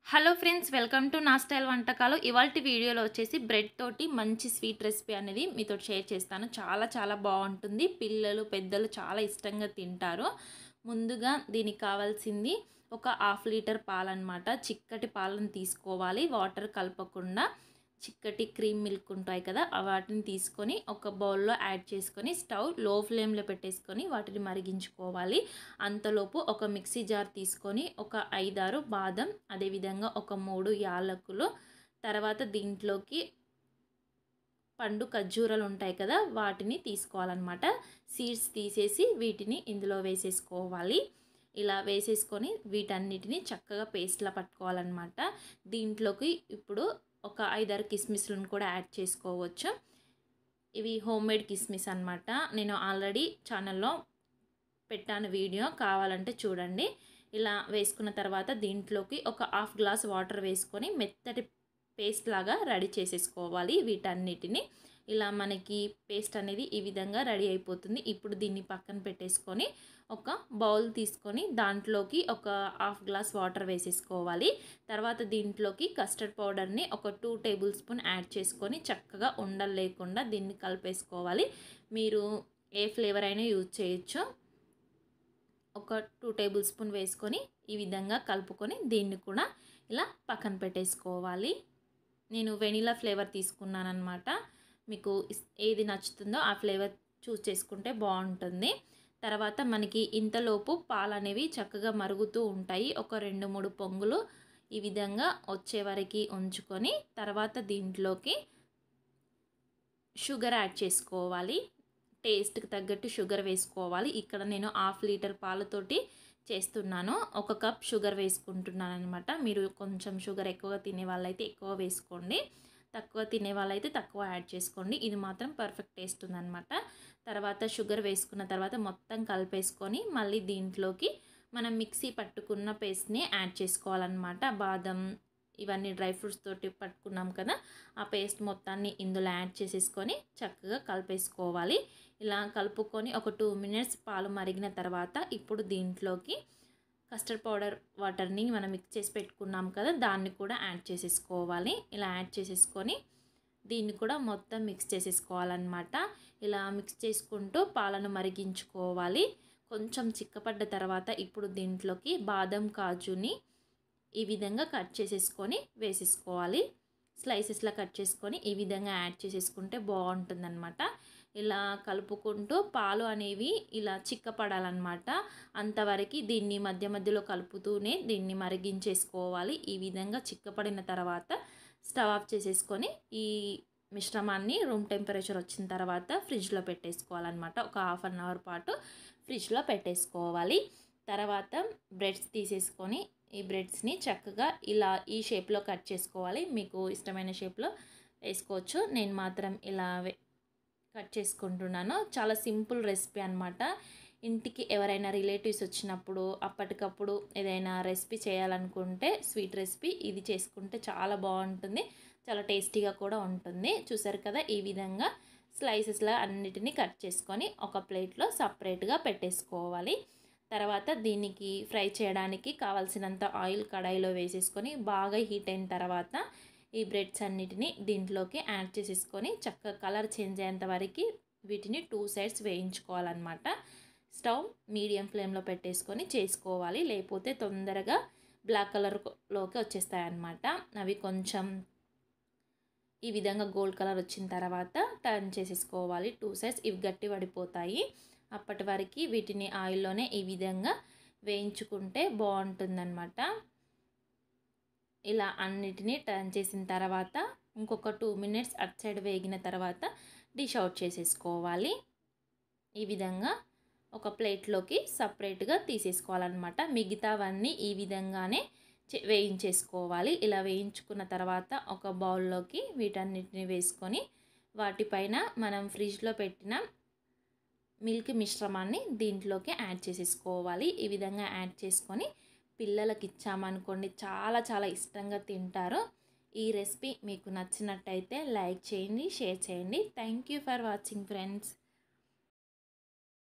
Hello friends, welcome to నా style వంటకాలు. ఇవాల్టి వీడియోలో వచ్చేసి బ్రెడ్ తోటి మంచి స్వీట్ రెసిపీ అనేది మీతో షేర్ చేస్తాను. చాలా చాలా బాగుంటుంది. పిల్లలు పెద్దలు చాలా ఇష్టంగా తింటారు. ముందుగా దీనికి కావాల్సింది ఒక హాఫ్ లీటర్ పాలన్నమాట. చిక్కటి పాలను తీసుకోవాలి, వాటర్ కలపకుండా. చిక్కటి క్రీమ్ మిల్క్ ఉంటాయి కదా, వాటిని తీసుకొని ఒక బౌల్లో యాడ్ చేసుకొని స్టవ్ లో ఫ్లేమ్లో పెట్టేసుకొని వాటిని మరిగించుకోవాలి. అంతలోపు ఒక మిక్సీ జార్ తీసుకొని ఒక 5-6 బాదం, అదేవిధంగా ఒక 3 యాలకులు, తర్వాత దీంట్లోకి పండు ఖర్జూరాలు ఉంటాయి కదా, వాటిని తీసుకోవాలన్నమాట. సీడ్స్ తీసేసి వీటిని ఇందులో వేసేసుకోవాలి. ఇలా వేసేసుకొని వీటన్నిటిని చక్కగా పేస్ట్లా పట్టుకోవాలన్నమాట. దీంట్లోకి ఇప్పుడు ఒక 5-6 కిస్మిస్లను కూడా యాడ్ చేసుకోవచ్చు. ఇవి హోమ్మేడ్ కిస్మిస్ అన్నమాట. నేను ఆల్రెడీ ఛానల్లో పెట్టాను వీడియో, కావాలంటే చూడండి. ఇలా వేసుకున్న తర్వాత దీంట్లోకి ఒక హాఫ్ గ్లాస్ వాటర్ వేసుకొని మెత్తటి పేస్ట్ లాగా రెడీ చేసేసుకోవాలి. వీటన్నిటిని ఇలా మనకి పేస్ట్ అనేది ఈ విధంగా రెడీ అయిపోతుంది. ఇప్పుడు దీన్ని పక్కన పెట్టేసుకొని ఒక బౌల్ తీసుకొని దాంట్లోకి ఒక హాఫ్ గ్లాస్ వాటర్ వేసేసుకోవాలి. తర్వాత దీంట్లోకి కస్టర్డ్ పౌడర్ని ఒక 2 టేబుల్ స్పూన్ యాడ్ చేసుకొని చక్కగా ఉండలు లేకుండా దీన్ని కలిపేసుకోవాలి. మీరు ఏ ఫ్లేవర్ అయినా యూజ్ చేయొచ్చు. ఒక 2 టేబుల్ స్పూన్ వేసుకొని ఈ విధంగా కలుపుకొని దీన్ని కూడా ఇలా పక్కన పెట్టేసుకోవాలి. నేను వెనిలా ఫ్లేవర్ తీసుకున్నాను అనమాట. మీకు ఏది నచ్చుతుందో ఆ ఫ్లేవర్ చూస్ చేసుకుంటే బాగుంటుంది. తర్వాత మనకి ఇంతలోపు పాలు అనేవి చక్కగా మరుగుతూ ఉంటాయి. ఒక 2-3 పొంగులు ఈ విధంగా వచ్చే వరకు ఉంచుకొని తర్వాత దీంట్లోకి షుగర్ యాడ్ చేసుకోవాలి. టేస్ట్కి తగ్గట్టు షుగర్ వేసుకోవాలి. ఇక్కడ నేను హాఫ్ లీటర్ పాలతోటి చేస్తున్నాను. 1 కప్ షుగర్ వేసుకుంటున్నాను అనమాట. మీరు కొంచెం షుగర్ ఎక్కువగా తినే వాళ్ళైతే ఎక్కువ వేసుకోండి, తక్కువ తినే వాళ్ళైతే తక్కువ యాడ్ చేసుకోండి. ఇది మాత్రం పర్ఫెక్ట్ టేస్ట్ ఉందన్నమాట. తర్వాత షుగర్ వేసుకున్న తర్వాత మొత్తం కలిపేసుకొని మళ్ళీ దీంట్లోకి మనం మిక్సీ పట్టుకున్న పేస్ట్ని యాడ్ చేసుకోవాలన్నమాట. బాదం ఇవన్నీ డ్రై ఫ్రూట్స్ తోటి పట్టుకున్నాం కదా, ఆ పేస్ట్ మొత్తాన్ని ఇందులో యాడ్ చేసేసుకొని చక్కగా కలిపేసుకోవాలి. ఇలా కలుపుకొని ఒక 2 మినిట్స్ పాలు మరిగిన తర్వాత ఇప్పుడు దీంట్లోకి కస్టర్డ్ పౌడర్ వాటర్ని మనం మిక్స్ చేసి పెట్టుకున్నాం కదా, దాన్ని కూడా యాడ్ చేసేసుకోవాలి. ఇలా యాడ్ చేసేసుకొని దీన్ని కూడా మొత్తం మిక్స్ చేసేసుకోవాలన్నమాట. ఇలా మిక్స్ చేసుకుంటూ పాలను మరిగించుకోవాలి. కొంచెం చిక్కపడ్డ తర్వాత ఇప్పుడు దీంట్లోకి బాదం కాజుని ఈ విధంగా కట్ చేసేసుకొని వేసేసుకోవాలి. స్లైసెస్లా కట్ చేసుకొని ఈ విధంగా యాడ్ చేసేసుకుంటే బాగుంటుందన్నమాట. ఇలా కలుపుకుంటూ పాలు అనేవి ఇలా చిక్కపడాలన్నమాట. అంతవరకు దీన్ని మధ్య మధ్యలో కలుపుతూనే దీన్ని మరిగించేసుకోవాలి. ఈ విధంగా చిక్కపడిన తర్వాత స్టవ్ ఆఫ్ చేసేసుకొని ఈ మిశ్రమాన్ని రూమ్ టెంపరేచర్ వచ్చిన తర్వాత ఫ్రిడ్జ్లో పెట్టేసుకోవాలన్నమాట. ఒక హాఫ్ అన్ అవర్ పాటు ఫ్రిడ్జ్లో పెట్టేసుకోవాలి. తర్వాత బ్రెడ్స్ తీసేసుకొని ఈ బ్రెడ్స్ని చక్కగా ఇలా ఈ షేప్లో కట్ చేసుకోవాలి. మీకు ఇష్టమైన షేప్లో వేసుకోవచ్చు. నేను మాత్రం ఇలా కట్ చేసుకుంటున్నాను. చాలా సింపుల్ రెసిపీ అనమాట. ఇంటికి ఎవరైనా రిలేటివ్స్ వచ్చినప్పుడు అప్పటికప్పుడు ఏదైనా రెసిపీ చేయాలనుకుంటే స్వీట్ రెసిపీ ఇది చేసుకుంటే చాలా బాగుంటుంది. చాలా టేస్టీగా కూడా ఉంటుంది. చూసారు కదా, ఈ విధంగా స్లైసెస్లా అన్నిటినీ కట్ చేసుకొని ఒక ప్లేట్లో సపరేట్గా పెట్టేసుకోవాలి. తర్వాత దీనికి ఫ్రై చేయడానికి కావాల్సినంత ఆయిల్ కడాయిలో వేసేసుకొని బాగా హీట్ అయిన తర్వాత ఈ బ్రెడ్స్ అన్నిటిని దీంట్లోకి యాడ్ చేసేసుకొని చక్కగా కలర్ చేంజ్ అయ్యేంత వరకు వీటిని 2 సైడ్స్ వేయించుకోవాలన్నమాట. స్టవ్ మీడియం ఫ్లేమ్లో పెట్టేసుకొని చేసుకోవాలి, లేకపోతే తొందరగా బ్లాక్ కలర్లోకి వచ్చేస్తాయి అన్నమాట. అవి కొంచెం ఈ విధంగా గోల్డ్ కలర్ వచ్చిన తర్వాత టర్న్ చేసేసుకోవాలి 2 సైడ్స్. ఇవి గట్టి పడిపోతాయి. అప్పటి వరకు వీటిని ఆయిల్లోనే ఈ విధంగా వేయించుకుంటే బాగుంటుందన్నమాట. ఇలా అన్నిటినీ టర్న్ చేసిన తర్వాత ఇంకొక 2 మినిట్స్ అటు సైడ్ వేగిన తర్వాత డిష్ అవుట్ చేసేసుకోవాలి. ఈ విధంగా ఒక ప్లేట్లోకి సపరేట్గా తీసేసుకోవాలన్నమాట. మిగతావన్నీ ఈ విధంగానే వేయించేసుకోవాలి. ఇలా వేయించుకున్న తర్వాత ఒక బౌల్లోకి వీటన్నిటిని వేసుకొని వాటిపైన మనం ఫ్రిడ్జ్లో పెట్టిన మిల్క్ మిశ్రమాన్ని దీంట్లోకి యాడ్ చేసేసుకోవాలి. ఈ విధంగా యాడ్ చేసుకొని పిల్లలకి ఇచ్చామనుకోండి చాలా చాలా ఇష్టంగా తింటారు. ఈ రెసిపీ మీకు నచ్చినట్టయితే లైక్ చేయండి, షేర్ చేయండి. Thank you for watching friends.